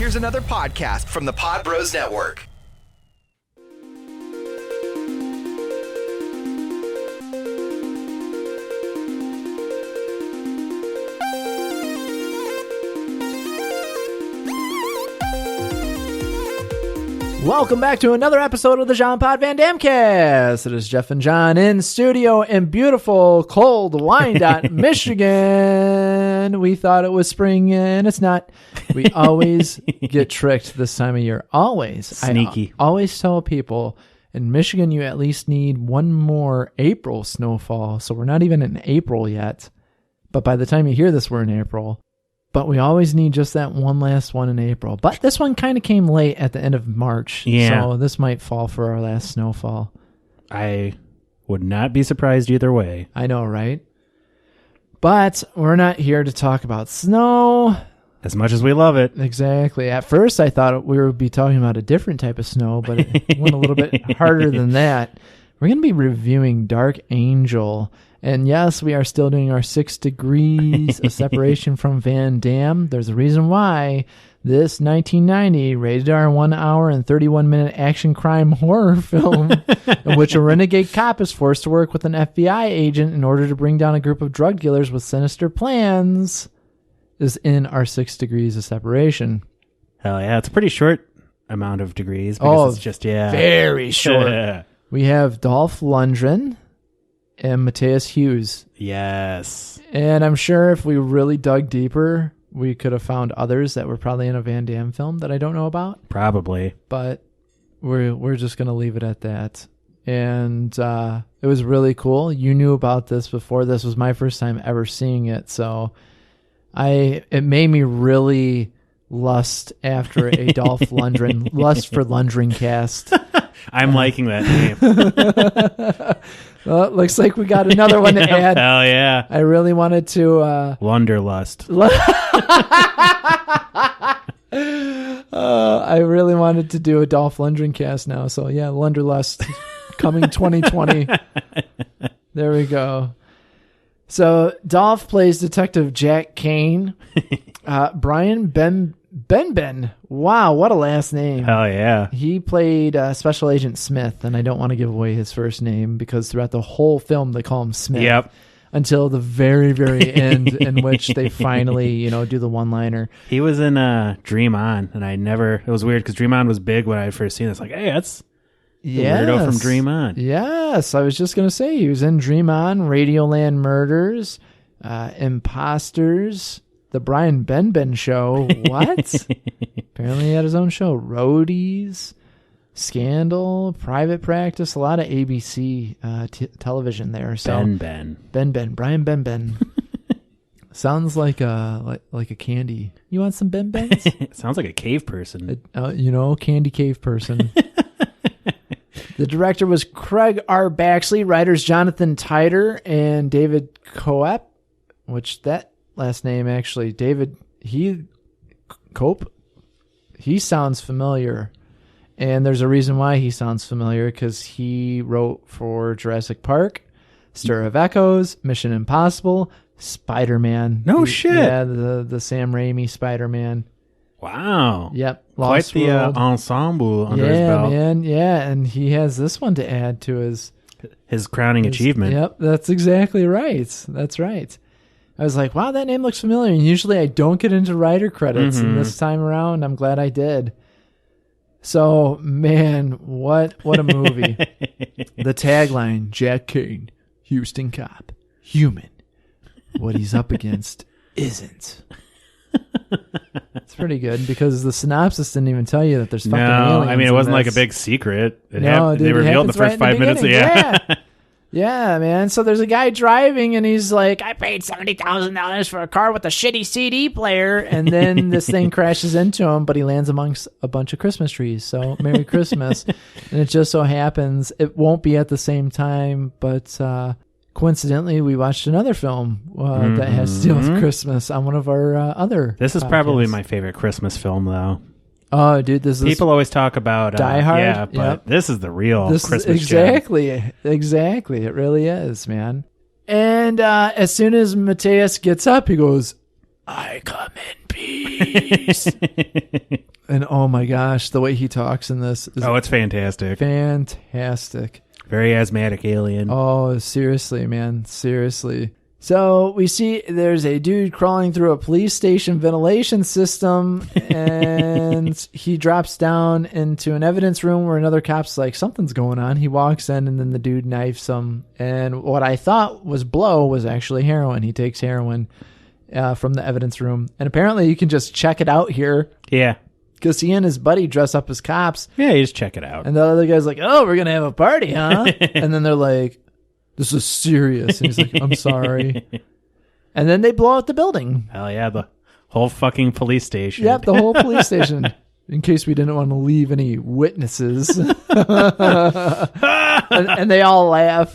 Here's another podcast from the Pod Bros Network. Welcome back to another episode of the Jean Pod Van Damme Cast. It is Jeff and John in studio in beautiful, cold Wyandotte, Michigan. We thought it was spring, and it's not. We always get tricked this time of year. Always. Sneaky. I always tell people, in Michigan, you at least need one more April snowfall. So we're not even in April yet. But by the time you hear this, we're in April. But we always need just that one last one in April. But this one kind of came late at the end of March. Yeah. So this might fall for our last snowfall. I would not be surprised either way. I know, right? But we're not here to talk about snow. As much as we love it. Exactly. At first, I thought we would be talking about a different type of snow, but it went a little bit harder than that. We're going to be reviewing Dark Angel. And yes, we are still doing our 6 degrees of separation from Van Damme. There's a reason why. This 1990 rated R 1 hour and 31-minute action crime horror film in which a renegade cop is forced to work with an FBI agent in order to bring down a group of drug dealers with sinister plans is in our 6 degrees of separation. Hell yeah. It's a pretty short amount of degrees because it's just, very short. We have Dolph Lundgren and Matthias Hughes. Yes. And I'm sure if we really dug deeper, we could have found others that were probably in a Van Damme film that I don't know about. Probably. But we're just going to leave it at that. And it was really cool. You knew about this before. This was my first time ever seeing it. So it made me really lust after a Dolph Lundgren, lust for Lundgren cast. I'm liking that name. Well, it looks like we got another one to add. Hell yeah. I really wanted to... Lunderlust. I really wanted to do a Dolph Lundgren cast now. So yeah, Lunderlust coming 2020. There we go. So Dolph plays Detective Jack Kane. Brian Ben. Wow, what a last name. Hell yeah. He played Special Agent Smith, and I don't want to give away his first name because throughout the whole film they call him Smith. Yep. Until the very, very end in which they finally, do the one-liner. He was in Dream On, and it was weird because Dream On was big when I had first seen it. It's like, hey, that's the weirdo from Dream On. Yes, I was just going to say he was in Dream On, Radioland Murders, Imposters, The Brian Ben Show. What? Apparently he had his own show. Roadies, Scandal, Private Practice, a lot of ABC television there. So Brian Ben. Sounds like a candy. You want some Ben-Bens? Sounds like a cave person. Candy cave person. The director was Craig R. Baxley, writers Jonathan Tider and David Coep, which that last name actually, David, Cope, he sounds familiar. And there's a reason why he sounds familiar, because he wrote for Jurassic Park, Stir of Echoes, Mission Impossible, Spider-Man. No shit. Yeah, the Sam Raimi Spider-Man. Wow. Yep. Quite the ensemble under his belt. Man. Yeah, and he has this one to add to his crowning achievement. Yep, that's exactly right. That's right. I was like, wow, that name looks familiar. And usually I don't get into writer credits, and this time around, I'm glad I did. So, man, what a movie. The tagline, Jack Kane, Houston cop, human. What he's up against isn't. It's pretty good because the synopsis didn't even tell you that there's fucking aliens. I mean, it wasn't like a big secret. Dude, they revealed in the first 5 minutes. Yeah. Yeah, man. So there's a guy driving, and he's like, I paid $70,000 for a car with a shitty CD player. And then this thing crashes into him, but he lands amongst a bunch of Christmas trees. So Merry Christmas. And it just so happens it won't be at the same time, but coincidentally, we watched another film that has to deal with Christmas on one of our other This is podcasts. probably my favorite Christmas film, though. Oh, dude, People always talk about Die Hard. Yeah, but this is the real Christmas exactly, gem. Exactly. It really is, man. And as soon as Matthias gets up, he goes, "I come in peace." And oh my gosh, the way he talks in this is it's fantastic. fantastic. Very asthmatic alien. Oh, seriously, man. Seriously. So we see there's a dude crawling through a police station ventilation system, and he drops down into an evidence room where another cop's like, something's going on. He walks in, and then the dude knifes him. And what I thought was blow was actually heroin. He takes heroin from the evidence room. And apparently you can just check it out here. Yeah. Because he and his buddy dress up as cops. Yeah, you just check it out. And the other guy's like, oh, we're going to have a party, huh? And then they're like, this is serious. And he's like, I'm sorry. And then they blow out the building. Hell yeah, the whole fucking police station. Yep, the whole police station. In case we didn't want to leave any witnesses. and they all laugh.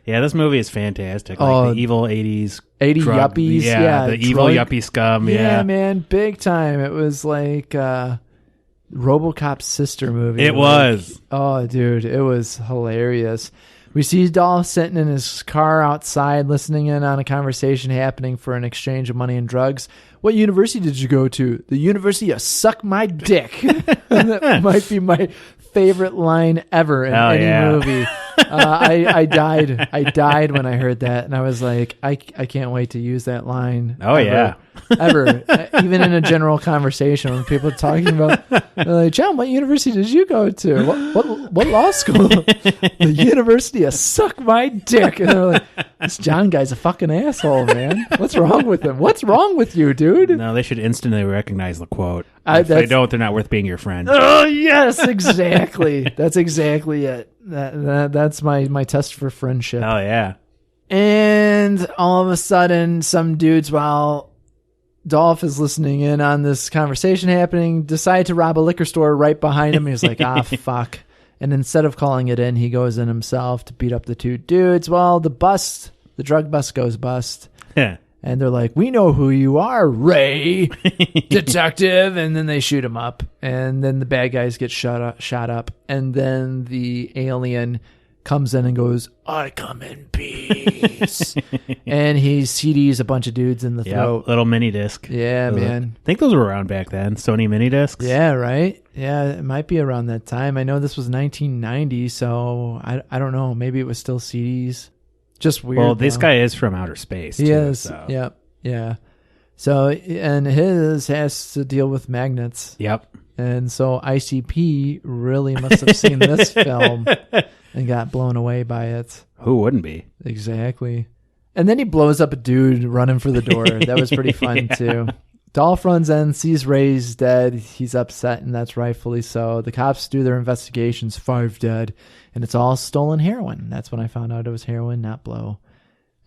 Yeah, this movie is fantastic. Oh, the evil 80s. 80 drug, yuppies. Yeah, the evil yuppie scum. Yeah, man, big time. It was like RoboCop's sister movie. It was. Oh, dude, it was hilarious. We see Dolph sitting in his car outside listening in on a conversation happening for an exchange of money and drugs. What university did you go to? The University of Suck My Dick. That might be my favorite line ever in any movie. I died when I heard that, and I was like, I can't wait to use that line. Oh, yeah. Ever. Even in a general conversation when people are talking about, they're like, John, what university did you go to? What law school? The University of Suck My Dick. And they're like, this John guy's a fucking asshole, man. What's wrong with him? What's wrong with you, dude? No, they should instantly recognize the quote. If they don't, they're not worth being your friend. Oh, yes, exactly. That's exactly it. That's my test for friendship. Oh, yeah. And all of a sudden, some dudes, while Dolph is listening in on this conversation happening, decide to rob a liquor store right behind him. He's like, fuck. And instead of calling it in, he goes in himself to beat up the two dudes. Well, the drug bust goes bust. Yeah. And they're like, we know who you are, Ray, detective. And then they shoot him up. And then the bad guys get shot up. And then the alien comes in and goes, I come in peace. And he CDs a bunch of dudes in the throat. Little mini disc. Yeah, man. I think those were around back then. Sony mini discs. Yeah, right? Yeah, it might be around that time. I know this was 1990, so I don't know. Maybe it was still CDs. Just weird. Well, this guy is from outer space. He is. So. Yep. Yeah. So, and his has to deal with magnets. Yep. And so ICP really must have seen this film and got blown away by it. Who wouldn't be? Exactly. And then he blows up a dude running for the door. That was pretty fun too. Dolph runs in, sees Ray's dead. He's upset, and that's rightfully so. The cops do their investigations, 5 dead, and it's all stolen heroin. That's when I found out it was heroin, not blow.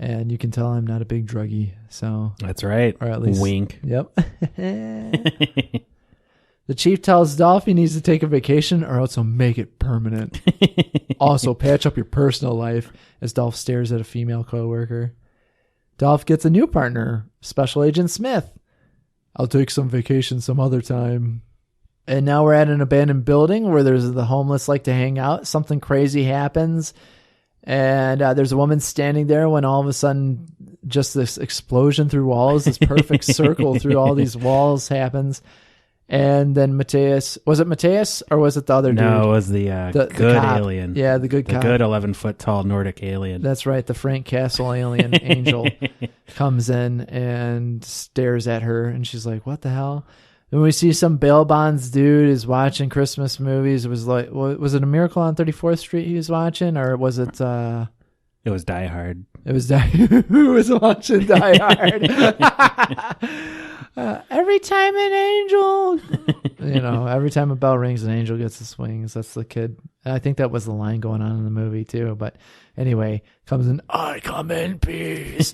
And you can tell I'm not a big druggie, so. That's right. Or at least. Wink. Yep. The chief tells Dolph he needs to take a vacation or else he'll make it permanent. Also, patch up your personal life as Dolph stares at a female coworker. Dolph gets a new partner, Special Agent Smith. I'll take some vacation some other time. And now we're at an abandoned building where there's the homeless like to hang out. Something crazy happens. And there's a woman standing there when all of a sudden just this explosion through walls, this perfect circle through all these walls happens. And then Mateus, was it Mateus or was it the other dude? No, it was the good cop. alien. Yeah, the good cop. The good 11-foot tall Nordic alien. That's right. The Frank Castle alien angel comes in and stares at her. And she's like, what the hell? Then we see some bail bonds dude is watching Christmas movies. It was like, was it A Miracle on 34th Street he was watching? Or was it... It was Die Hard. It was Who was watching Die Hard? Every time an angel, every time a bell rings, an angel gets the swings. That's the kid. I think that was the line going on in the movie too. But anyway, comes in, I come in peace.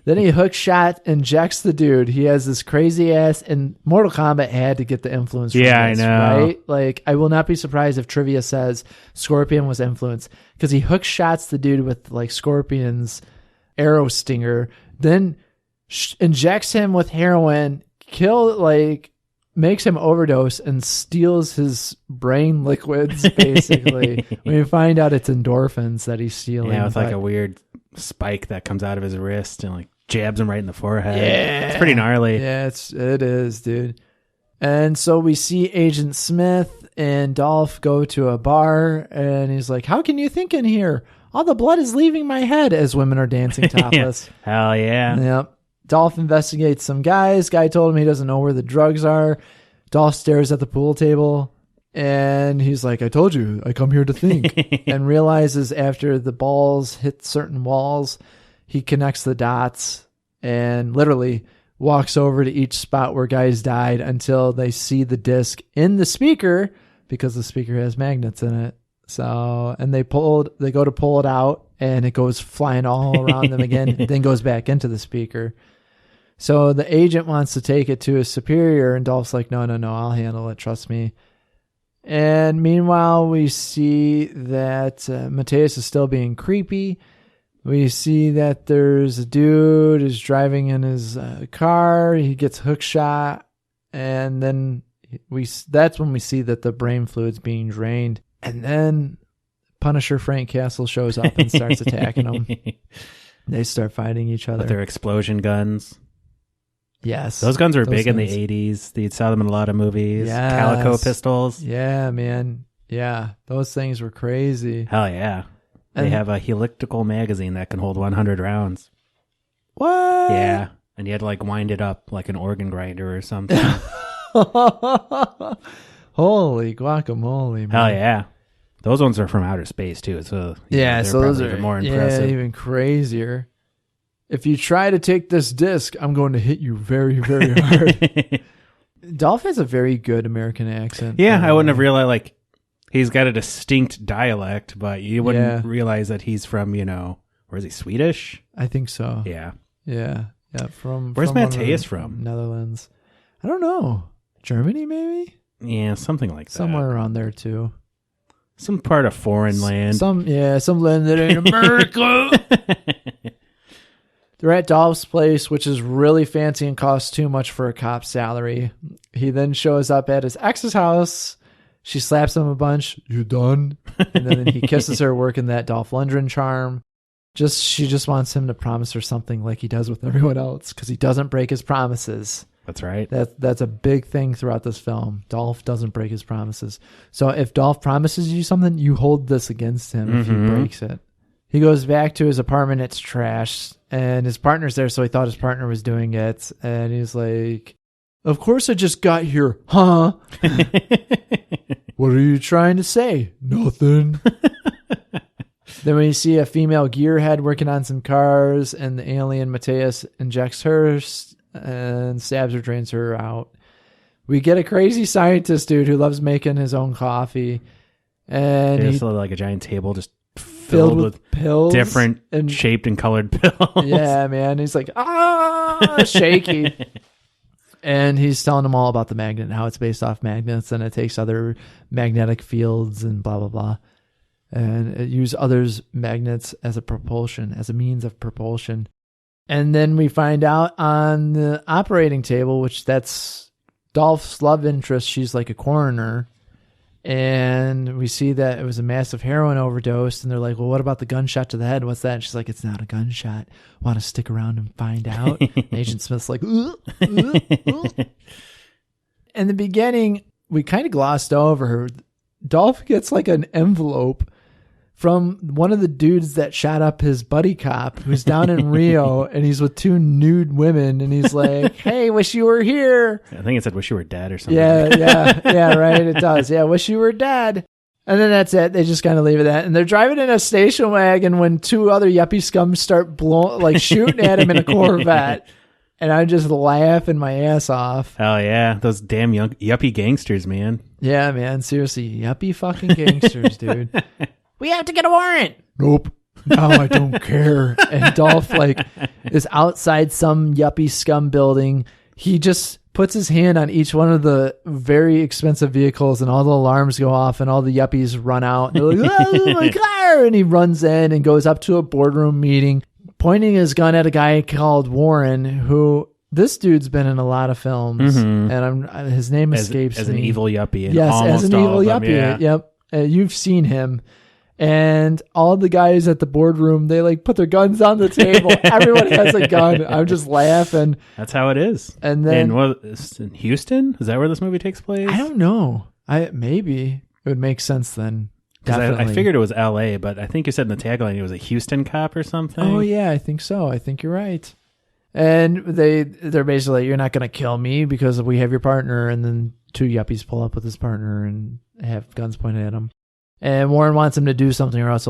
Then he hook shot injects the dude. He has this crazy ass, and Mortal Kombat had to get the influence from Yeah, this, I know. right? Like, I will not be surprised if trivia says Scorpion was influenced because he hook shots the dude with like Scorpion's arrow stinger, then injects him with heroin, makes him overdose and steals his brain liquids, basically. When you find out it's endorphins that he's stealing. Yeah, with like a weird spike that comes out of his wrist and like jabs him right in the forehead. Yeah. It's pretty gnarly. Yeah, it is, dude. And so we see Agent Smith and Dolph go to a bar, and he's like, how can you think in here? All the blood is leaving my head, as women are dancing topless. Hell yeah. Yep. Dolph investigates some guys. Guy told him he doesn't know where the drugs are. Dolph stares at the pool table, and he's like, I told you, I come here to think. And realizes after the balls hit certain walls, he connects the dots and literally walks over to each spot where guys died until they see the disc in the speaker, because the speaker has magnets in it. So, and they go to pull it out, and it goes flying all around them again, and then goes back into the speaker. So the agent wants to take it to his superior, and Dolph's like, no, I'll handle it. Trust me. And meanwhile, we see that Mateus is still being creepy. We see that there's a dude who's driving in his car. He gets hook shot, and then that's when we see that the brain fluid's being drained. And then Punisher Frank Castle shows up and starts attacking them. They start fighting each other with their explosion guns. Yes. Those guns were big in the 80s. You saw them in a lot of movies. Yes. Calico pistols. Yeah, man. Yeah. Those things were crazy. Hell yeah. They have a helical magazine that can hold 100 rounds. What? Yeah. And you had to like wind it up like an organ grinder or something. Holy guacamole, man. Hell yeah. Those ones are from outer space too. So yeah, so those are even more impressive. Yeah, even crazier. If you try to take this disc, I'm going to hit you very, very hard. Dolph has a very good American accent. Yeah, I wouldn't have realized, like, he's got a distinct dialect, but you wouldn't realize that he's from, where is he, Swedish? I think so. Yeah. Yeah. Where's Mateus from? Netherlands. I don't know. Germany, maybe? Yeah, something like that. Somewhere around there, too. Some part of foreign land. Some land that ain't America. They're at Dolph's place, which is really fancy and costs too much for a cop's salary. He then shows up at his ex's house. She slaps him a bunch. You done? And then he kisses her, working that Dolph Lundgren charm. She just wants him to promise her something like he does with everyone else, because he doesn't break his promises. That's right. That's a big thing throughout this film. Dolph doesn't break his promises. So if Dolph promises you something, you hold this against him if he breaks it. He goes back to his apartment. It's trashed, and his partner's there, so he thought his partner was doing it. And he's like, of course I just got here, huh? What are you trying to say? Nothing. Then we see a female gearhead working on some cars, and the alien Mateus injects her and stabs her, drains her out. We get a crazy scientist dude who loves making his own coffee. And it's like a giant table just filled with pills, different and shaped and colored pills. Yeah, man. He's like, shaky. And he's telling them all about the magnet and how it's based off magnets, and it takes other magnetic fields and blah, blah, blah. And it uses others' magnets as a means of propulsion. And then we find out on the operating table, which that's Dolph's love interest. She's like a coroner. And we see that it was a massive heroin overdose. And they're like, well, what about the gunshot to the head? What's that? And she's like, it's not a gunshot. Want to stick around and find out? And Agent Smith's like, In the beginning, we kind of glossed over her. Dolph gets like an envelope from one of the dudes that shot up his buddy cop who's down in Rio, and he's with two nude women, and he's like, hey, wish you were here. I think it said wish you were dead or something. Yeah, right, it does. Yeah, wish you were dead. And then that's it. They just kind of leave it at that. And they're driving in a station wagon when two other yuppie scums start shooting at him in a Corvette. And I'm just laughing my ass off. Hell yeah. Those damn yuppie gangsters, man. Yeah, man. Seriously, yuppie fucking gangsters, dude. We have to get a warrant. Nope. No, I don't care. And Dolph is outside some yuppie scum building. He just puts his hand on each one of the very expensive vehicles, and all the alarms go off, and all the yuppies run out. And they're like, oh, my car! And he runs in and goes up to a boardroom meeting, pointing his gun at a guy called Warren, who this dude's been in a lot of films, and his name escapes me. As an evil yuppie. Yes, as an evil yuppie. Yeah. Yep. You've seen him. And all the guys at the boardroom, they like put their guns on the table. Everyone has a gun. I'm just laughing. That's how it is. And then in Houston, is that where this movie takes place? I don't know. Maybe it would make sense then. I figured it was L.A., but I think you said in the tagline it was a Houston cop or something. Oh yeah, I think so. I think you're right. And they're basically like, you're not gonna kill me because we have your partner. And then two yuppies pull up with his partner and have guns pointed at him. And Warren wants him to do something or else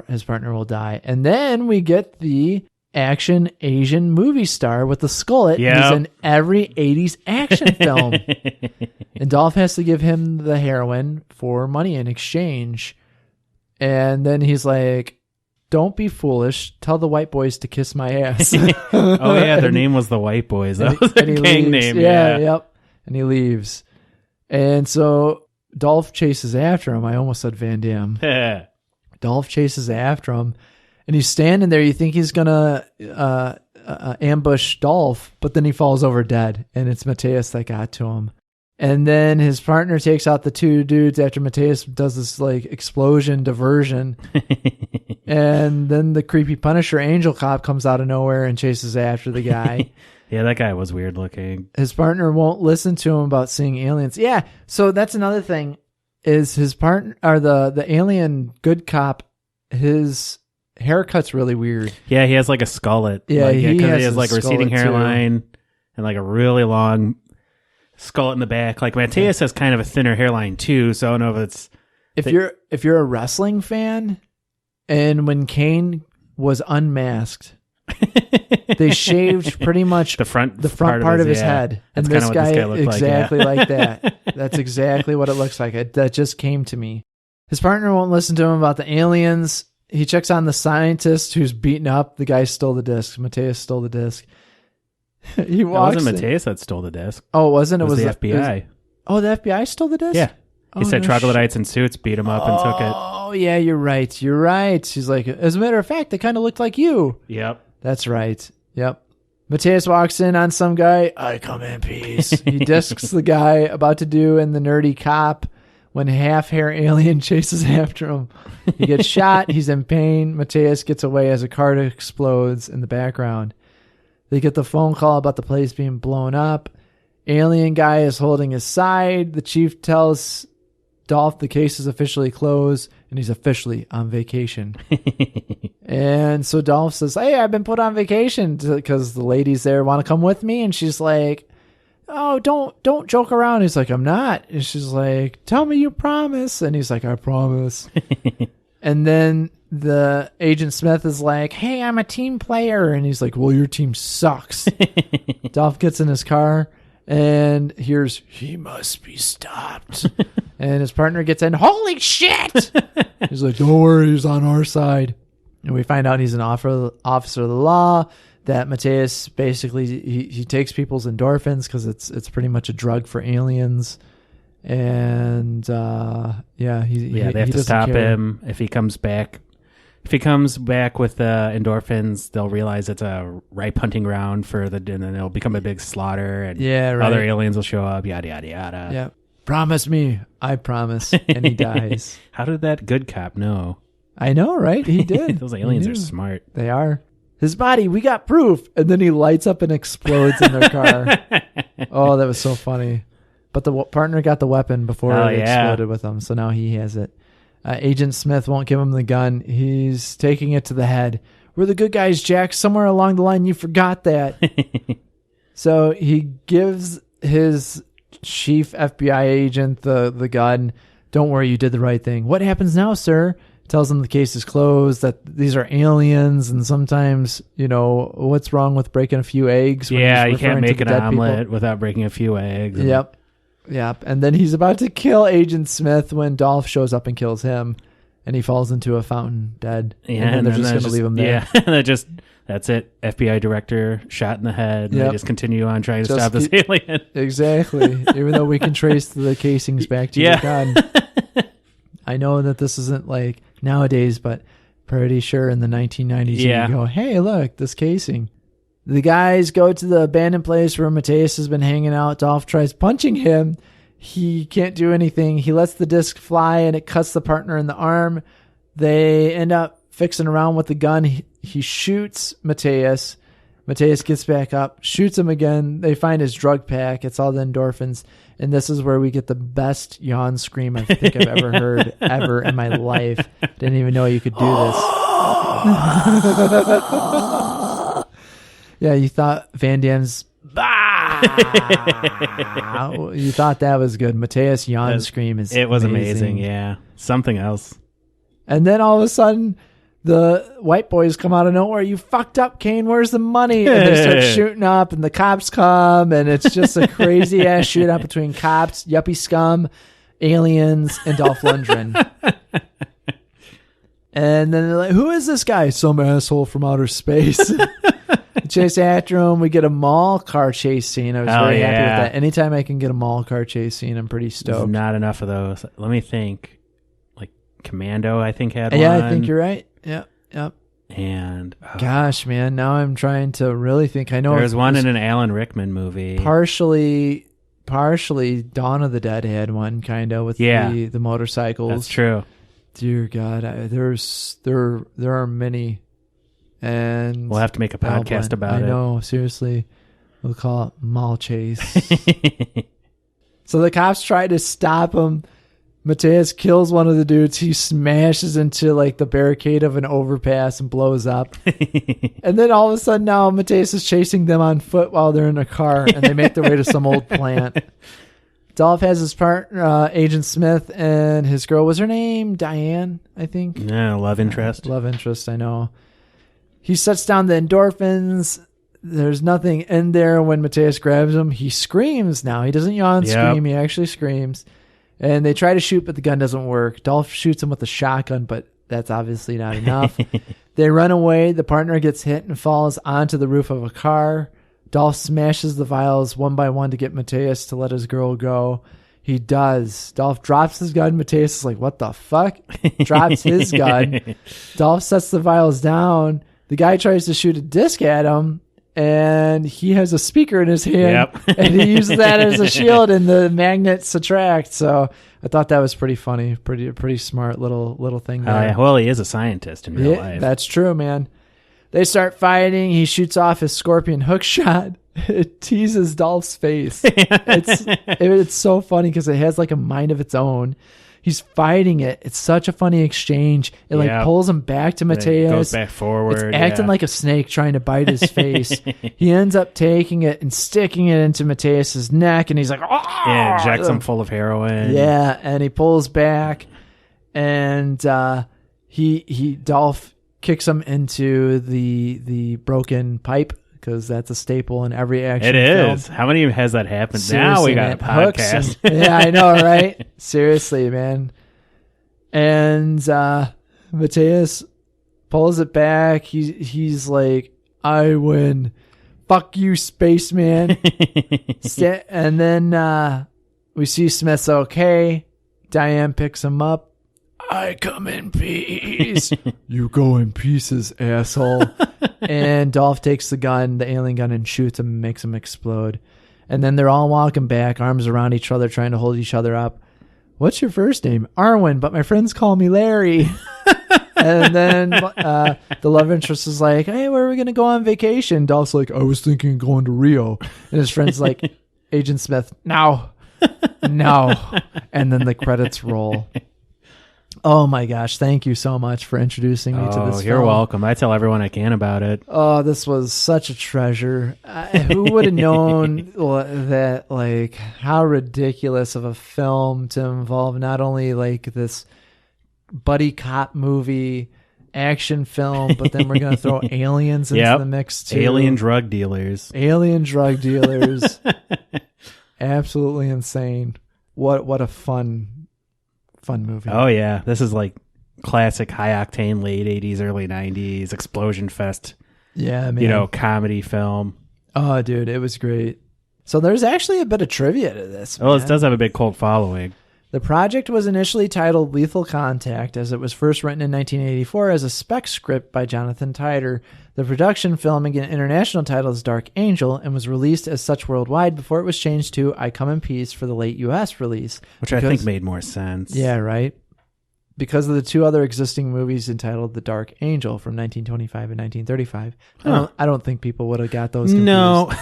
his partner will die. And then we get the action Asian movie star with the skullet. Yep. He's in every 80s action film. And Dolph has to give him the heroin for money in exchange. And then he's like, don't be foolish. Tell the white boys to kiss my ass. Oh, yeah. Their name was the White Boys. That was their gang name. Yeah, yep. And he leaves. And so Dolph chases after him. I almost said Van Damme. Dolph chases after him, and he's standing there. You think he's gonna ambush Dolph, but then he falls over dead, and it's Mateus that got to him. And then his partner takes out the two dudes after Mateus does this like explosion diversion. And then the creepy Punisher Angel cop comes out of nowhere and chases after the guy. Yeah, that guy was weird looking. His partner won't listen to him about seeing aliens. Yeah, so that's another thing is his partner, or the alien good cop, his haircut's really weird. Yeah, he has like a skullet. Yeah, he has a like a receding skullet, hairline and like a really long skullet in the back. Like Mateus has kind of a thinner hairline too, so I don't know if it's... If you're a wrestling fan, and when Kane was unmasked... They shaved pretty much the front part of his head, and this guy exactly like that. That's exactly what it looks like. That just came to me. His partner won't listen to him about the aliens. He checks on the scientist who's beaten up. The guy stole the disc. Mateus stole the disc. He walks. It wasn't Mateus that stole the disc. Oh, it wasn't. It was the FBI. The FBI stole the disc. Yeah, he said troglodytes in suits beat him up and took it. Oh yeah, you're right. You're right. She's like, as a matter of fact, they kind of looked like you. Yep. That's right. Yep. Mateus walks in on some guy. I come in peace. He discs the guy about to do and the nerdy cop when half-hair alien chases after him. He gets shot. He's in pain. Mateus gets away as a car explodes in the background. They get the phone call about the place being blown up. Alien guy is holding his side. The chief tells Dolph the case is officially closed and he's officially on vacation. And so Dolph says, hey, I've been put on vacation because the ladies there want to come with me. And she's like, oh, don't joke around. He's like, I'm not. And she's like, tell me you promise. And he's like, I promise. And then the Agent Smith is like, hey, I'm a team player. And he's like, well, your team sucks. Dolph gets in his car and hears, he must be stopped. And his partner gets in, holy shit! He's like, don't worry, he's on our side. And we find out he's an officer of the law, that Mateus basically, he takes people's endorphins because it's pretty much a drug for aliens. And they have to stop him. If he comes back with endorphins, they'll realize it's a ripe hunting ground and then it'll become a big slaughter, and other aliens will show up, yada, yada, yada. Yeah. Promise me. I promise. And he dies. How did that good cop know? I know, right? He did. Those aliens are smart. They are. His body, we got proof. And then he lights up and explodes in their car. Oh, that was so funny. But the partner got the weapon before it exploded with him, so now he has it. Agent Smith won't give him the gun. He's taking it to the head. We're the good guys, Jack. Somewhere along the line, you forgot that. So he gives his chief FBI agent the gun. Don't worry, you did the right thing. What happens now, sir? Tells him the case is closed, that these are aliens, and sometimes, what's wrong with breaking a few eggs? Yeah, you can't make an omelet without breaking a few eggs. Yep. And then he's about to kill Agent Smith when Dolph shows up and kills him, and he falls into a fountain dead. Yeah, and they're just going to leave him there. Yeah, that's it. FBI director shot in the head. And they just continue on trying to stop this alien. Exactly. Even though we can trace the casings back to the gun. I know that this isn't like nowadays, but pretty sure in the 1990s you go, hey, look, this casing. The guys go to the abandoned place where Mateus has been hanging out. Dolph tries punching him. He can't do anything. He lets the disc fly and it cuts the partner in the arm. They end up fixing around with the gun. He shoots Mateus. Mateus gets back up, shoots him again. They find his drug pack. It's all the endorphins. And this is where we get the best yawn scream I think I've ever heard ever in my life. Didn't even know you could do this. Yeah, you thought Van Damme's... You thought that was good. Mateus' yawn scream is It was amazing, yeah. Something else. And then all of a sudden, the white boys come out of nowhere. You fucked up, Kane. Where's the money? And they start shooting up, and the cops come, and it's just a crazy ass shootout between cops, yuppie scum, aliens, and Dolph Lundgren. And then they're like, "Who is this guy? Some asshole from outer space." Chase after him. We get a mall car chase scene. I was very happy with that. Anytime I can get a mall car chase scene, I'm pretty stoked. There's not enough of those. Let me think. Like Commando, I think had one. Yeah, I think you're right. Yep. And gosh, man, now I'm trying to really think. I know there's one in an Alan Rickman movie. Partially, Dawn of the Dead had one, kind of with the motorcycles. That's true. Dear God, there are many. And we'll have to make a podcast about it. I know, seriously. We'll call it Mall Chase. So the cops try to stop him. Mateus kills one of the dudes. He smashes into like the barricade of an overpass and blows up. And then all of a sudden now Mateus is chasing them on foot while they're in a car, and they make their way to some old plant. Dolph has his partner, Agent Smith, and his girl. Was her name Diane, I think? Yeah, love interest. Love interest, I know. He sets down the endorphins. There's nothing in there when Mateus grabs him. He screams now. He doesn't yawn scream. He actually screams. And they try to shoot, but the gun doesn't work. Dolph shoots him with a shotgun, but that's obviously not enough. They run away. The partner gets hit and falls onto the roof of a car. Dolph smashes the vials one by one to get Mateus to let his girl go. He does. Dolph drops his gun. Mateus is like, what the fuck? Drops his gun. Dolph sets the vials down. The guy tries to shoot a disc at him, and he has a speaker in his hand, and he uses that as a shield, and the magnets attract. So I thought that was pretty funny, pretty smart little thing there. Well, he is a scientist in real life. That's true, man. They start fighting. He shoots off his scorpion hook shot. It teases Dolph's face. It's so funny because it has like a mind of its own. He's fighting it. It's such a funny exchange. It like pulls him back to Mateus. It goes back forward. It's acting like a snake trying to bite his face. He ends up taking it and sticking it into Mateus's neck, and he's like, "Oh!" Yeah, injects him full of heroin. Yeah, and he pulls back, and Dolph kicks him into the broken pipe. Because that's a staple in every action film. It is. How many has that happened? Seriously, now we got a podcast. Yeah, I know, right? Seriously, man. And Mateus pulls it back. He's like, I win. Fuck you, spaceman. And then we see Smith's okay. Diane picks him up. I come in peace. You go in pieces, asshole. And Dolph takes the alien gun, and shoots him and makes him explode. And then they're all walking back, arms around each other, trying to hold each other up. What's your first name? Arwen, but my friends call me Larry. And then the love interest is like, hey, where are we going to go on vacation? Dolph's like, I was thinking of going to Rio. And his friend's like, Agent Smith, no. And then the credits roll. Oh my gosh, thank you so much for introducing me to this film. You're welcome. I tell everyone I can about it. Oh, this was such a treasure. Who would have known that, like, how ridiculous of a film to involve not only like this buddy cop movie action film, but then we're going to throw aliens into the mix too. Alien drug dealers. Absolutely insane. What a fun movie. Oh yeah, this is like classic high octane late 80s early 90s explosion fest. Yeah, man. Comedy film. Oh dude, it was great. So there's actually a bit of trivia to this. Oh, it does have a big cult following. The project was initially titled Lethal Contact, as it was first written in 1984 as a spec script by Jonathan Tider. The production film again international title is Dark Angel and was released as such worldwide before it was changed to I Come in Peace for the late U.S. release. Which I think made more sense. Yeah, right? because of the two other existing movies entitled The Dark Angel from 1925 and 1935. I don't think people would have got those confused. No.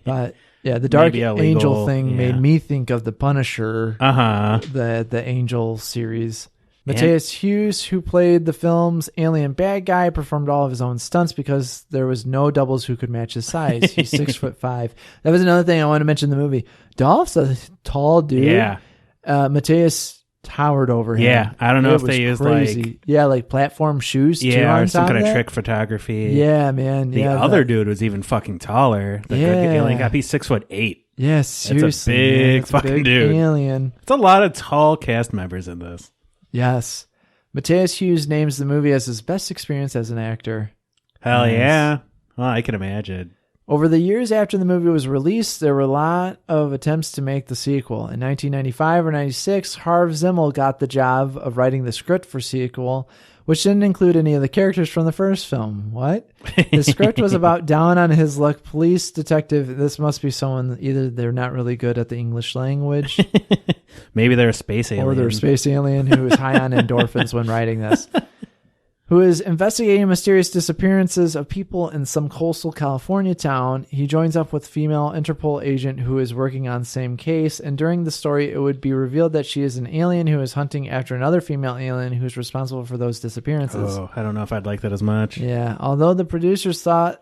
But yeah, the Dark Angel thing made me think of the Punisher, the Angel series. Matthias Hughes, who played the film's alien bad guy, performed all of his own stunts because there was no doubles who could match his size. He's 6'5". That was another thing I wanted to mention in the movie. Dolph's a tall dude. Yeah. Matthias towered over him. Yeah, I don't know if they used like platform shoes. Yeah, or some kind of trick photography. Yeah, man. The other dude was even fucking taller. The alien guy, he's 6'8". Yeah, seriously. That's a big dude. Alien. It's a lot of tall cast members in this. Yes. Matthias Hughes names the movie as his best experience as an actor. Hell yeah. Well, I can imagine. Over the years after the movie was released, there were a lot of attempts to make the sequel. In 1995 or 96, Harv Zimmel got the job of writing the script for sequel, which didn't include any of the characters from the first film. What? The script was about down on his luck police detective. This must be someone, either they're not really good at the English language. Maybe they're a space alien. Or they're a space alien who is high on endorphins when writing this. Who is investigating mysterious disappearances of people in some coastal California town. He joins up with female Interpol agent who is working on the same case, and during the story it would be revealed that she is an alien who is hunting after another female alien who is responsible for those disappearances. Oh, I don't know if I'd like that as much. Yeah, although the producers thought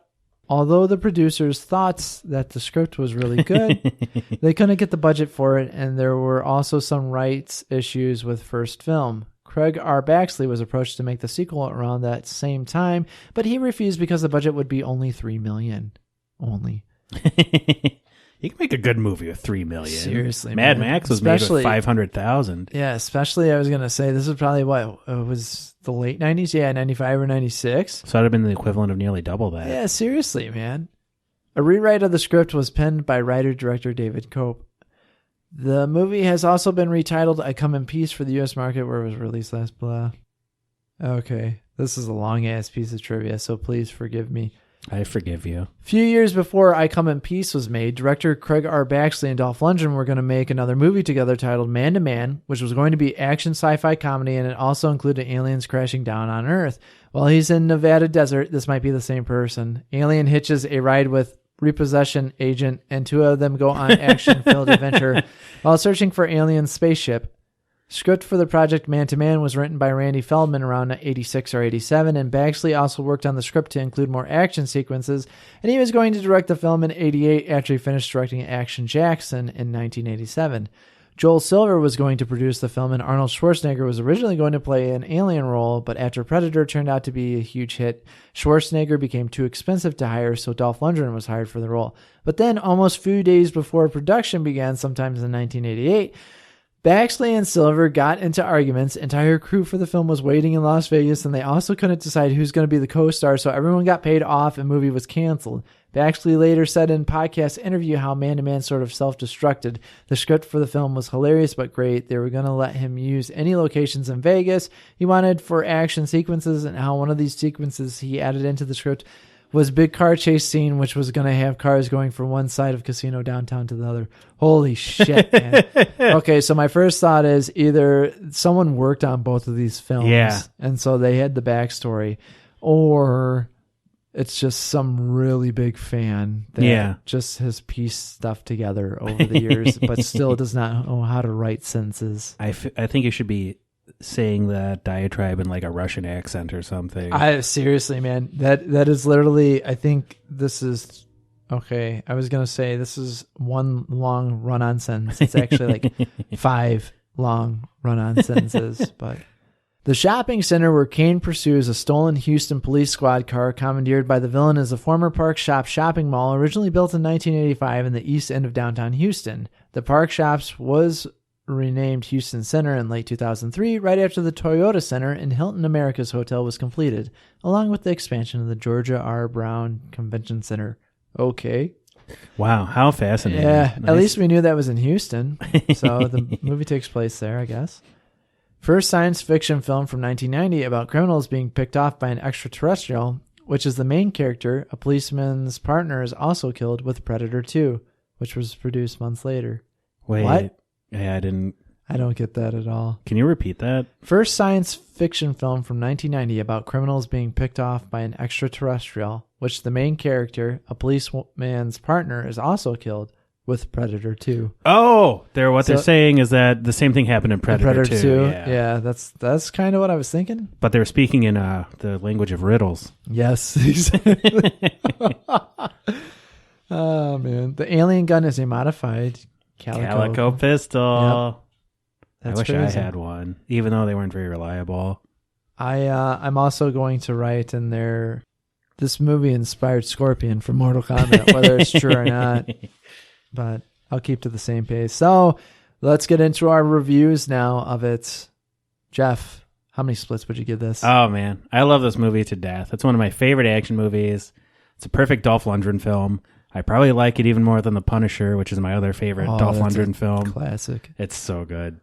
that the script was really good, they couldn't get the budget for it, and there were also some rights issues with first film. Craig R. Baxley was approached to make the sequel around that same time, but he refused because the budget would be only $3 million. Only. You can make a good movie with $3 million. Seriously, Mad Max was made with $500,000. Yeah, especially I was gonna say this is probably what it was the late '90s. Yeah, '95 or '96. So that'd have been the equivalent of nearly double that. Yeah, seriously, man. A rewrite of the script was penned by writer-director David Cope. The movie has also been retitled I Come in Peace for the U.S. market where it was released last. Blah. Okay, this is a long-ass piece of trivia, so please forgive me. I forgive you. A few years before I Come in Peace was made, director Craig R. Baxley and Dolph Lundgren were going to make another movie together titled Man to Man, which was going to be action sci-fi comedy, and it also included aliens crashing down on Earth. While he's in Nevada desert, this might be the same person. Alien hitches a ride with repossession agent, and two of them go on action-filled adventure while searching for alien spaceship. Script for the project Man to Man was written by Randy Feldman around 86 or 87, and Baxley also worked on the script to include more action sequences, and he was going to direct the film in 88 after he finished directing Action Jackson in 1987. Joel Silver was going to produce the film, and Arnold Schwarzenegger was originally going to play an alien role, but after Predator turned out to be a huge hit, Schwarzenegger became too expensive to hire, so Dolph Lundgren was hired for the role. But then, almost a few days before production began, sometime in 1988, Baxley and Silver got into arguments. Entire crew for the film was waiting in Las Vegas, and they also couldn't decide who's going to be the co-star, so everyone got paid off and the movie was canceled. Baxley later said in a podcast interview how Man to Man sort of self-destructed. The script for the film was hilarious but great. They were going to let him use any locations in Vegas he wanted for action sequences, and how one of these sequences he added into the script was big car chase scene, which was going to have cars going from one side of casino downtown to the other. Holy shit, man. Okay, so my first thought is either someone worked on both of these films, and so they had the backstory, or it's just some really big fan that just has pieced stuff together over the years, but still does not know how to write sentences. I think you should be saying that diatribe in like a Russian accent or something. Seriously, man, that is literally, I think this is, okay, I was going to say this is one long run-on sentence. It's actually like 5 long run-on sentences, but... The shopping center where Kane pursues a stolen Houston police squad car commandeered by the villain is a former Park Shops shopping mall originally built in 1985 in the east end of downtown Houston. The Park Shops was renamed Houston Center in late 2003, right after the Toyota Center in Hilton Americas Hotel was completed, along with the expansion of the Georgia R. Brown Convention Center. Okay. Wow, how fascinating. Yeah, nice. At least we knew that was in Houston, so the movie takes place there, I guess. First science fiction film from 1990 about criminals being picked off by an extraterrestrial, which is the main character. A policeman's partner is also killed with Predator 2, which was produced months later. Wait. What? Yeah, I didn't I don't get that at all. Can you repeat that? First science fiction film from 1990 about criminals being picked off by an extraterrestrial, which the main character, a policeman's partner, is also killed with Predator 2. Oh, they're saying is that the same thing happened in Predator 2. Yeah, that's kind of what I was thinking. But they were speaking in the language of riddles. Yes, exactly. Oh, man. The alien gun is a modified Calico pistol. Yep. That's I wish crazy. I had one, even though they weren't very reliable. I'm also going to write in there, this movie inspired Scorpion from Mortal Kombat, whether it's true or not. But I'll keep to the same pace. So let's get into our reviews now of it. Jeff, how many splits would you give this? Oh, man. I love this movie to death. It's one of my favorite action movies. It's a perfect Dolph Lundgren film. I probably like it even more than The Punisher, which is my other favorite Dolph Lundgren film. Classic. It's so good.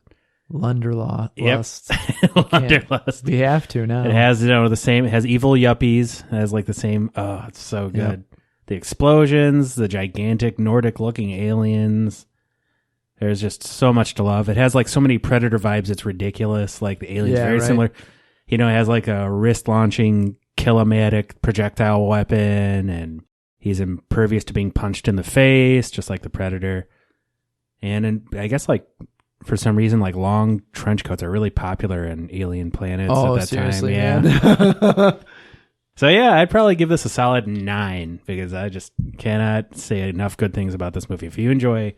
Lunderlust. Yep. Lunderlust. We have to now. It has, the same, it has evil yuppies. It has like the same, it's so good. Yep. The explosions, the gigantic Nordic looking aliens. There's just so much to love. It has like so many Predator vibes. It's ridiculous. Like the aliens, very similar. It has like a wrist launching kilomatic projectile weapon, and he's impervious to being punched in the face, just like the Predator. And I guess like for some reason, like long trench coats are really popular in alien planets at that seriously, time. Man. So yeah, I'd probably give this a solid 9 because I just cannot say enough good things about this movie. If you enjoy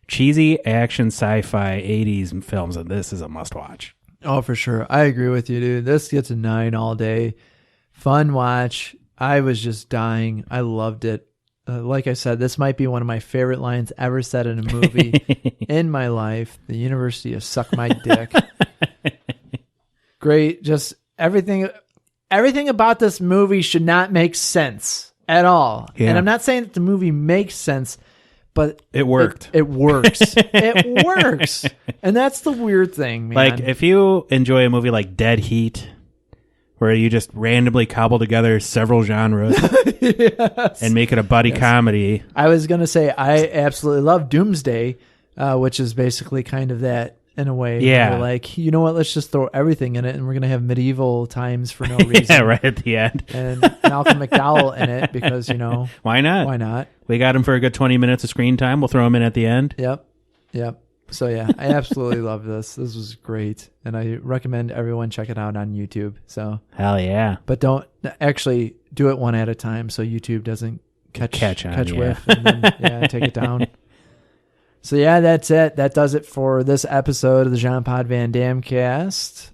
cheesy action sci-fi 80s films, this is a must-watch. Oh, for sure. I agree with you, dude. This gets a 9 all day. Fun watch. I was just dying. I loved it. Like I said, this might be one of my favorite lines ever said in a movie in my life. The university has sucked my dick. Great. Just everything about this movie should not make sense at all. Yeah. And I'm not saying that the movie makes sense, but it worked. It works. It works. And that's the weird thing, man. Like if you enjoy a movie like Dead Heat, where you just randomly cobble together several genres and make it a buddy comedy. I was going to say, I absolutely love Doomsday, which is basically kind of that in a way. Yeah. Where like, you know what, let's just throw everything in it and we're going to have medieval times for no reason. Yeah, right at the end. And Malcolm McDowell in it because, Why not? Why not? We got him for a good 20 minutes of screen time. We'll throw him in at the end. Yep. So yeah, I absolutely love this. This was great, and I recommend everyone check it out on YouTube. So hell yeah! But don't actually do it one at a time, so YouTube doesn't catch whiff and then take it down. So yeah, that's it. That does it for this episode of the Jean Pod Van Damme Cast.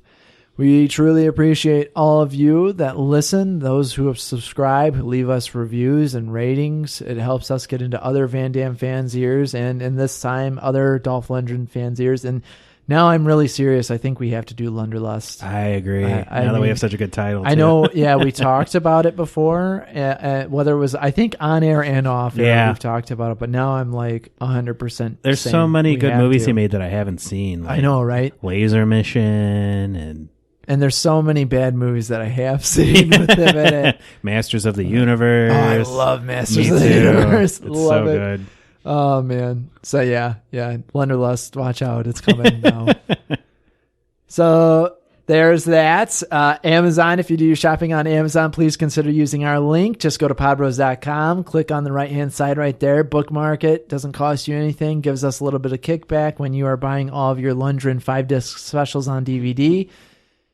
We truly appreciate all of you that listen, those who have subscribed, who leave us reviews and ratings. It helps us get into other Van Damme fans' ears, and in this time, other Dolph Lundgren fans' ears. And now I'm really serious. I think we have to do Lunderlust. I agree. Now that we have such a good title. I know, yeah, we talked about it before, whether it was, I think, on air and off air, we've talked about it, but now I'm like 100%. There's so many good movies he made that I haven't seen. Like I know, right? Laser Mission and there's so many bad movies that I have seen with him in it. Masters of the Universe. Oh, I love Masters of the Universe. It's love so good. Oh, man. So, yeah. Blunderlust, watch out. It's coming now. So, there's that. Amazon, if you do your shopping on Amazon, please consider using our link. Just go to podbros.com. Click on the right-hand side right there. Bookmark it. Doesn't cost you anything. Gives us a little bit of kickback when you are buying all of your Lundgren 5-disc specials on DVD.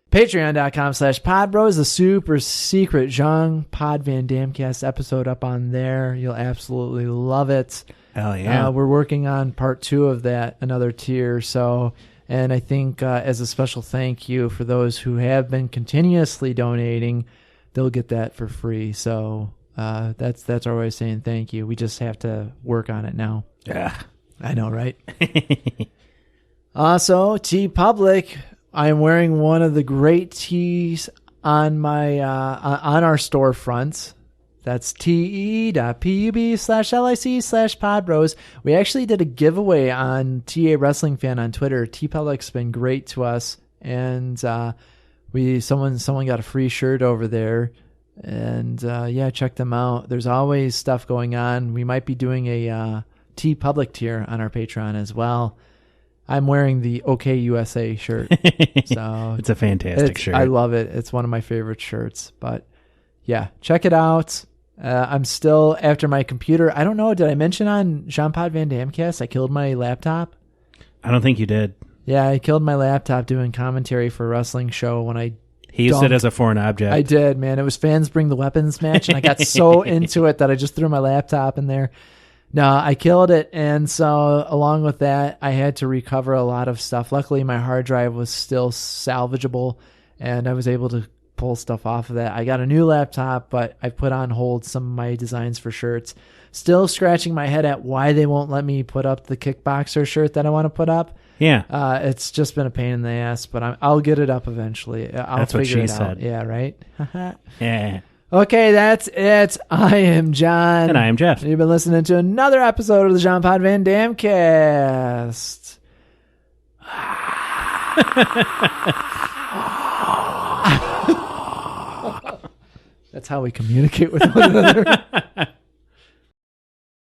Patreon.com/podbros, the super secret Jean Pod Van Damme Cast episode up on there. You'll absolutely love it. Hell yeah. We're working on part 2 of that, another tier. So, and I think as a special thank you for those who have been continuously donating, they'll get that for free. So that's our way of saying thank you. We just have to work on it now. Yeah. I know, right? Also, TeePublic. I am wearing one of the great tees on my on our storefront. That's te.pub/lic/podbros. We actually did a giveaway on TA Wrestling Fan on Twitter. TeePublic's been great to us, and someone got a free shirt over there. And check them out. There's always stuff going on. We might be doing a TeePublic tier on our Patreon as well. I'm wearing the OK USA shirt. So it's a fantastic shirt. I love it. It's one of my favorite shirts. But yeah, check it out. I'm still after my computer. I don't know. Did I mention on Jean-Pod Van Damcast I killed my laptop? I don't think you did. Yeah, I killed my laptop doing commentary for a wrestling show when I He used it as a foreign object. I did, man. It was Fans Bring the Weapons match, and I got so into it that I just threw my laptop in there. No, I killed it, and so along with that, I had to recover a lot of stuff. Luckily, my hard drive was still salvageable, and I was able to pull stuff off of that. I got a new laptop, but I put on hold some of my designs for shirts. Still scratching my head at why they won't let me put up the Kickboxer shirt that I want to put up. Yeah. It's just been a pain in the ass, but I'll get it up eventually. That's what she said. Yeah, right? Yeah. Okay, that's it. I am John. And I am Jeff. You've been listening to another episode of the Jean-Pod Van Damcast. That's how we communicate with one another.